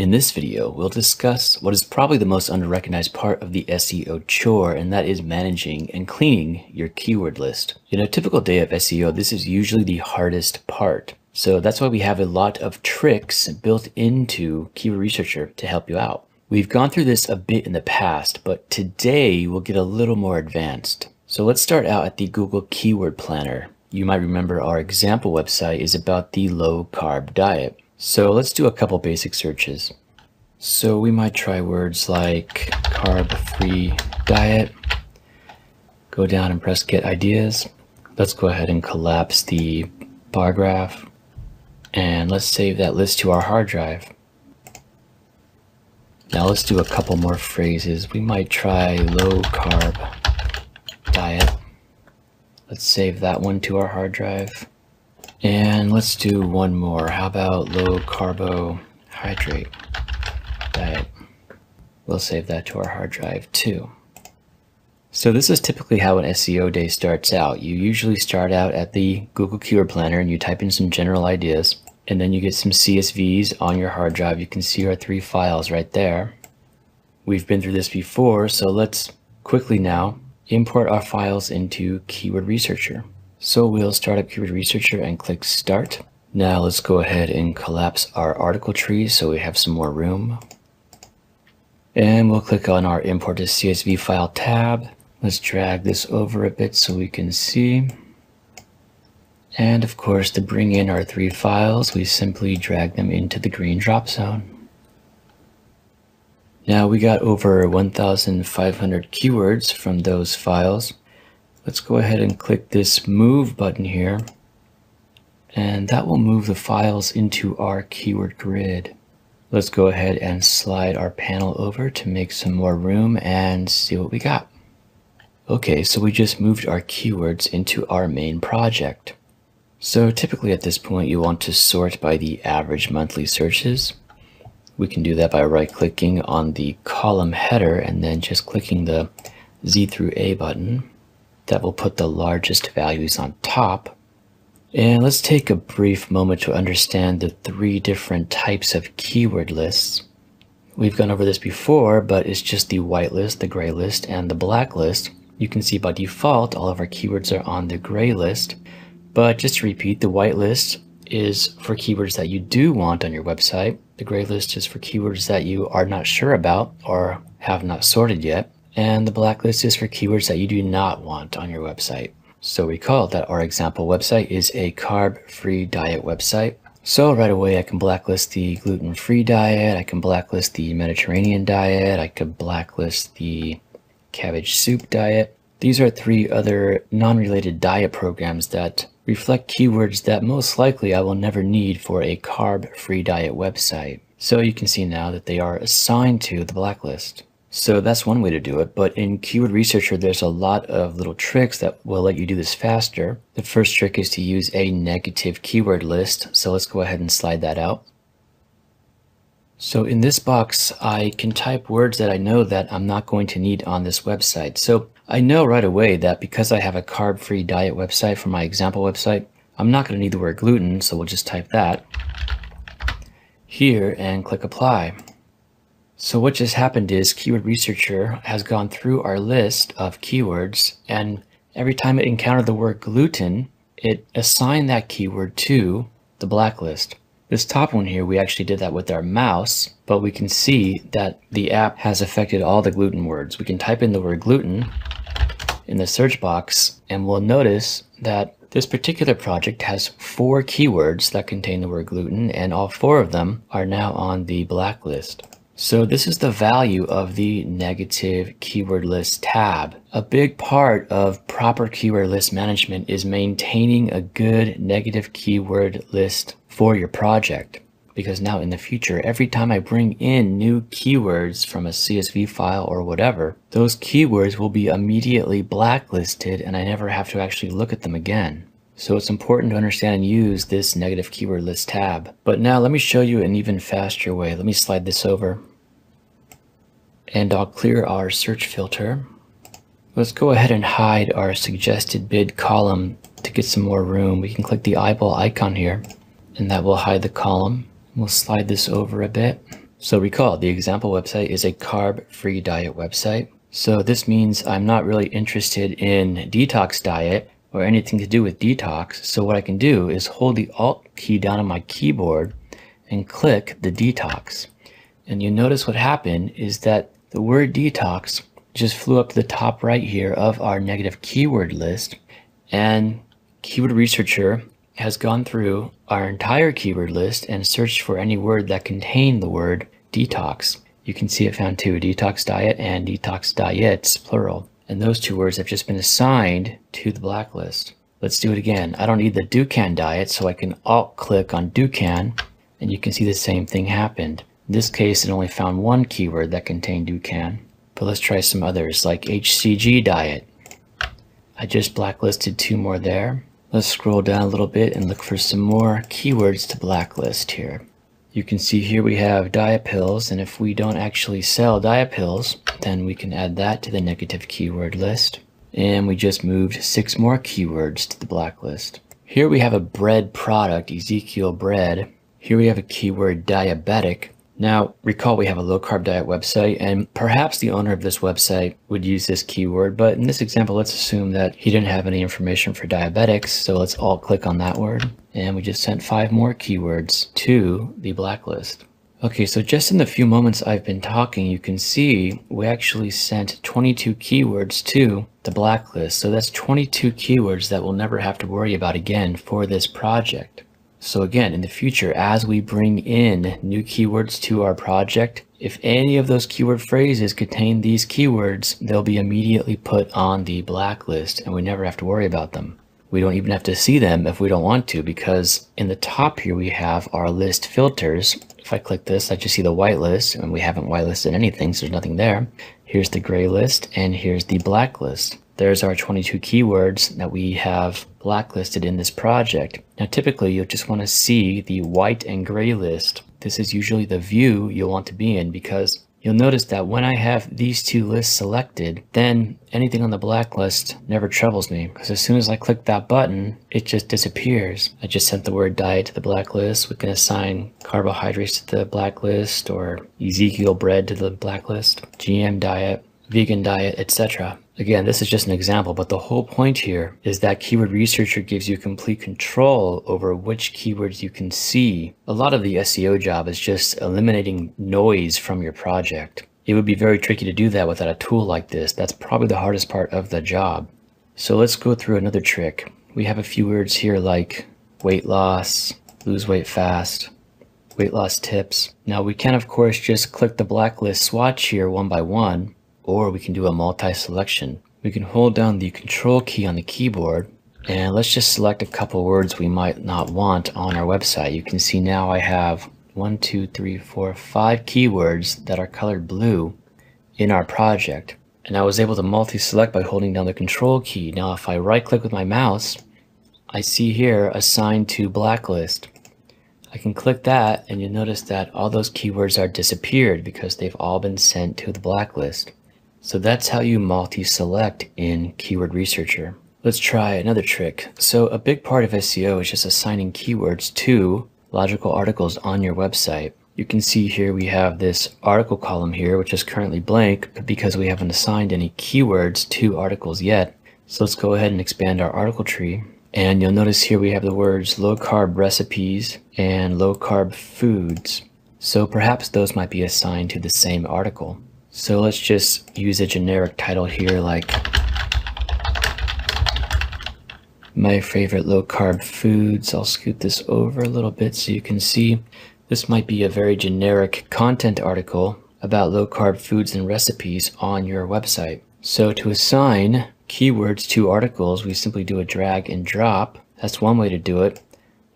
In this video, we'll discuss what is probably the most under-recognized part of the SEO chore, and that is managing and cleaning your keyword list. In a typical day of SEO, this is usually the hardest part. So that's why we have a lot of tricks built into Keyword Researcher to help you out. We've gone through this a bit in the past, but today we'll get a little more advanced. So let's start out at the Google Keyword Planner. You might remember our example website is about the low-carb diet. So let's do a couple basic searches. So we might try words like carb-free diet. Go down and press get ideas. Let's go ahead and collapse the bar graph. And let's save that list to our hard drive. Now let's do a couple more phrases. We might try low-carb diet. Let's save that one to our hard drive. And let's do one more. How about low carbohydrate diet? We'll save that to our hard drive too. So this is typically how an SEO day starts out. You usually start out at the Google Keyword Planner and you type in some general ideas, and then you get some CSVs on your hard drive. You can see our 3 files right there. We've been through this before, so let's quickly now import our files into Keyword Researcher. So we'll start up Keyword Researcher and click Start. Now let's go ahead and collapse our article tree so we have some more room. And we'll click on our Import to CSV File tab. Let's drag this over a bit so we can see. And of course, to bring in our 3 files, we simply drag them into the green drop zone. Now we got over 1,500 keywords from those files. Let's go ahead and click this Move button here, and that will move the files into our keyword grid. Let's go ahead and slide our panel over to make some more room and see what we got. Okay, so we just moved our keywords into our main project. So typically at this point, you want to sort by the average monthly searches. We can do that by right-clicking on the column header and then just clicking the Z through A button. That will put the largest values on top. And let's take a brief moment to understand the 3 different types of keyword lists. We've gone over this before, but it's just the white list, the gray list, and the black list. You can see by default, all of our keywords are on the gray list. But just to repeat, the white list is for keywords that you do want on your website. The gray list is for keywords that you are not sure about or have not sorted yet. And the black list is for keywords that you do not want on your website. So recall that our example website is a carb-free diet website. So right away I can blacklist the gluten-free diet, I can blacklist the Mediterranean diet, I could blacklist the cabbage soup diet. These are 3 other non-related diet programs that reflect keywords that most likely I will never need for a carb-free diet website. So you can see now that they are assigned to the blacklist. So that's one way to do it, but in Keyword Researcher, there's a lot of little tricks that will let you do this faster. The first trick is to use a negative keyword list. So let's go ahead and slide that out. So in this box, I can type words that I know that I'm not going to need on this website. So I know right away that because I have a carb-free diet website for my example website, I'm not going to need the word gluten, so we'll just type that here and click Apply. So what just happened is Keyword Researcher has gone through our list of keywords, and every time it encountered the word gluten, it assigned that keyword to the blacklist. This top one here, we actually did that with our mouse, but we can see that the app has affected all the gluten words. We can type in the word gluten in the search box, and we'll notice that this particular project has 4 keywords that contain the word gluten, and all 4 of them are now on the blacklist. So this is the value of the negative keyword list tab. A big part of proper keyword list management is maintaining a good negative keyword list for your project. Because now in the future, every time I bring in new keywords from a CSV file or whatever, those keywords will be immediately blacklisted and I never have to actually look at them again. So it's important to understand and use this negative keyword list tab. But now let me show you an even faster way. Let me slide this over. And I'll clear our search filter. Let's go ahead and hide our suggested bid column to get some more room. We can click the eyeball icon here, and that will hide the column. We'll slide this over a bit. So recall, the example website is a carb-free diet website. So this means I'm not really interested in detox diet or anything to do with detox. So what I can do is hold the Alt key down on my keyboard and click the detox. And you notice what happened is that the word detox just flew up to the top right here of our negative keyword list, and Keyword Researcher has gone through our entire keyword list and searched for any word that contained the word detox. You can see it found two, detox diet and detox diets, plural. And those two words have just been assigned to the blacklist. Let's do it again. I don't need the Dukan diet, so I can Alt click on Dukan, and you can see the same thing happened. In this case, it only found one keyword that contained Dukan. But let's try some others, like HCG diet. I just blacklisted two more there. Let's scroll down a little bit and look for some more keywords to blacklist here. You can see here we have diet pills, and if we don't actually sell diet pills, then we can add that to the negative keyword list. And we just moved 6 more keywords to the blacklist. Here we have a bread product, Ezekiel bread. Here we have a keyword diabetic. Now, recall we have a low-carb diet website, and perhaps the owner of this website would use this keyword, but in this example, let's assume that he didn't have any information for diabetics, so let's alt-click on that word, and we just sent 5 more keywords to the blacklist. Okay, so just in the few moments I've been talking, you can see we actually sent 22 keywords to the blacklist, so that's 22 keywords that we'll never have to worry about again for this project. So again, in the future, as we bring in new keywords to our project, if any of those keyword phrases contain these keywords, they'll be immediately put on the blacklist and we never have to worry about them. We don't even have to see them if we don't want to, because in the top here we have our list filters. If I click this, I just see the white list, and we haven't whitelisted anything, so there's nothing there. Here's the gray list, and here's the blacklist. There's our 22 keywords that we have blacklisted in this project. Now typically you'll just want to see the white and gray list. This is usually the view you'll want to be in, because you'll notice that when I have these two lists selected, then anything on the blacklist never troubles me, because as soon as I click that button, it just disappears. I just sent the word diet to the blacklist. We can assign carbohydrates to the blacklist, or Ezekiel bread to the blacklist, GM diet, vegan diet, etc. Again, this is just an example, but the whole point here is that Keyword Researcher gives you complete control over which keywords you can see. A lot of the SEO job is just eliminating noise from your project. It would be very tricky to do that without a tool like this. That's probably the hardest part of the job. So let's go through another trick. We have a few words here like weight loss, lose weight fast, weight loss tips. Now we can of course just click the blacklist swatch here one by one, or we can do a multi-selection. We can hold down the control key on the keyboard, and let's just select a couple words we might not want on our website. You can see now I have 5 keywords that are colored blue in our project. And I was able to multi-select by holding down the control key. Now if I right click with my mouse, I see here assigned to blacklist. I can click that and you'll notice that all those keywords are disappeared because they've all been sent to the blacklist. So that's how you multi-select in Keyword Researcher. Let's try another trick. So a big part of SEO is just assigning keywords to logical articles on your website. You can see here we have this article column here, which is currently blank because we haven't assigned any keywords to articles yet. So let's go ahead and expand our article tree. And you'll notice here we have the words low carb recipes and low carb foods. So perhaps those might be assigned to the same article. So let's just use a generic title here like my favorite low carb foods. I'll scoot this over a little bit so you can see. This might be a very generic content article about low carb foods and recipes on your website. So to assign keywords to articles, we simply do a drag and drop. That's one way to do it.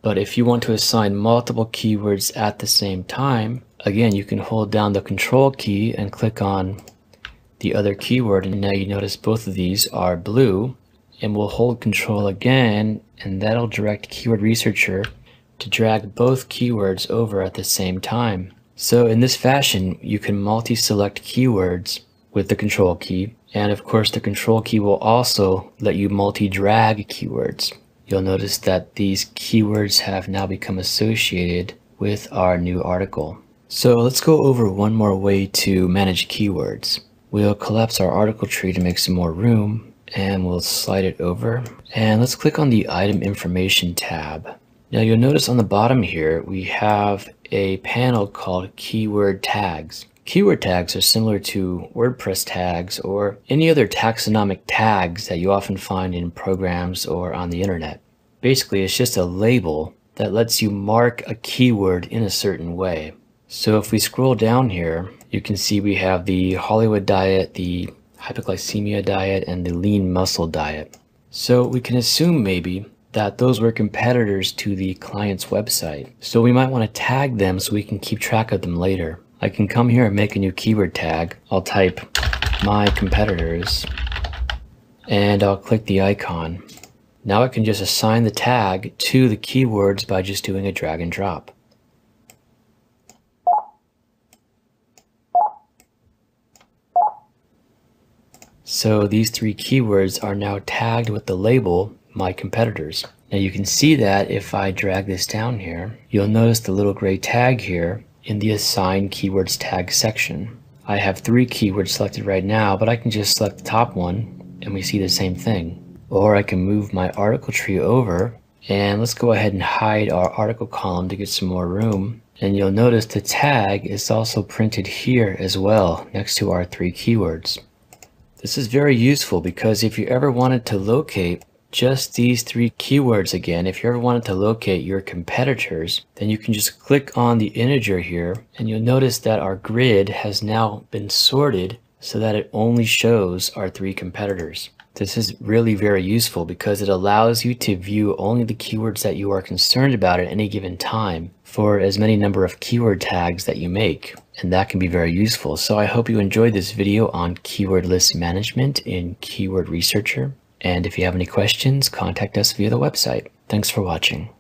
But if you want to assign multiple keywords at the same time, again, you can hold down the control key and click on the other keyword, and now you notice both of these are blue, and we'll hold control again, and that'll direct Keyword Researcher to drag both keywords over at the same time. So in this fashion, you can multi-select keywords with the control key, and of course the control key will also let you multi-drag keywords. You'll notice that these keywords have now become associated with our new article. So let's go over one more way to manage keywords. We'll collapse our article tree to make some more room, and we'll slide it over. And let's click on the item information tab. Now you'll notice on the bottom here, we have a panel called keyword tags. Keyword tags are similar to WordPress tags or any other taxonomic tags that you often find in programs or on the internet. Basically, it's just a label that lets you mark a keyword in a certain way. So if we scroll down here, you can see we have the Hollywood diet, the hypoglycemia diet, and the lean muscle diet. So we can assume maybe that those were competitors to the client's website. So we might want to tag them so we can keep track of them later. I can come here and make a new keyword tag. I'll type my competitors and I'll click the icon. Now I can just assign the tag to the keywords by just doing a drag and drop. So these three keywords are now tagged with the label, my competitors. Now you can see that if I drag this down here, you'll notice the little gray tag here in the assign keywords tag section. I have three keywords selected right now, but I can just select the top one and we see the same thing. Or I can move my article tree over and let's go ahead and hide our article column to get some more room. And you'll notice the tag is also printed here as well next to our three keywords. This is very useful because if you ever wanted to locate just these three keywords again, if you ever wanted to locate your competitors, then you can just click on the integer here and you'll notice that our grid has now been sorted so that it only shows our three competitors. This is really very useful because it allows you to view only the keywords that you are concerned about at any given time for as many number of keyword tags that you make. And that can be very useful. So I hope you enjoyed this video on keyword list management in Keyword Researcher. And if you have any questions, contact us via the website. Thanks for watching.